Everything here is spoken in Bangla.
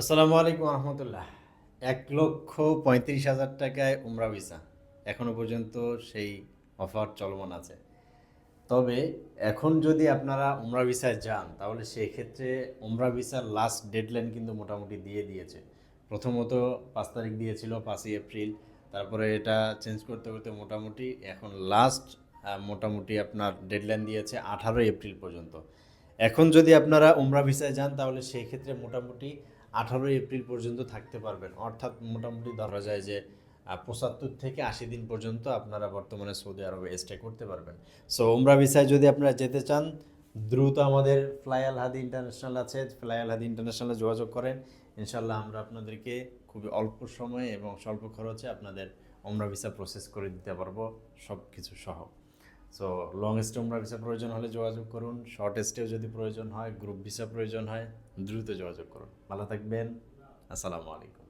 আসসালামু আলাইকুম রহমতুল্লাহ। ১,৩৫,০০০ টাকায় উমরা ভিসা এখনো পর্যন্ত সেই অফার চলমান আছে। তবে এখন যদি আপনারা উমরা ভিসায় যান তাহলে সেক্ষেত্রে উমরা ভিসার লাস্ট ডেডলাইন কিন্তু মোটামুটি দিয়ে দিয়েছে। প্রথমত ৫ তারিখ দিয়েছিল, ৫ই এপ্রিল। তারপরে এটা চেঞ্জ করতে করতে মোটামুটি এখন লাস্ট মোটামুটি আপনার ডেডলাইন দিয়েছে ১৮ এপ্রিল পর্যন্ত। এখন যদি আপনারা উমরা ভিসায় যান তাহলে সেই ক্ষেত্রে মোটামুটি ১৮ এপ্রিল পর্যন্ত থাকতে পারবেন। অর্থাৎ মোটামুটি ধরা যায় যে ৭৫ থেকে ৮০ দিন পর্যন্ত আপনারা বর্তমানে সৌদি আরবে স্টে করতে পারবেন। সো উমরা ভিসায় যদি আপনারা যেতে চান, দ্রুত আমাদের ফ্লাই আল হাদি ইন্টারন্যাশনাল আছে, ফ্লাই আল হাদি ইন্টারন্যাশনালে যোগাযোগ করেন। ইনশাল্লাহ আমরা আপনাদেরকে খুবই অল্প সময়ে এবং স্বল্প খরচে আপনাদের উমরা ভিসা প্রসেস করে দিতে পারবো, সব কিছু সহ। সো লং স্টে উমরা ভিসা প্রয়োজন হলে যোগাযোগ করুন, শর্ট স্টেও যদি প্রয়োজন হয়, গ্রুপ ভিসা প্রয়োজন হয়, দ্রুত যোগাযোগ করুন। ভালো থাকবেন। আসসালামু আলাইকুম।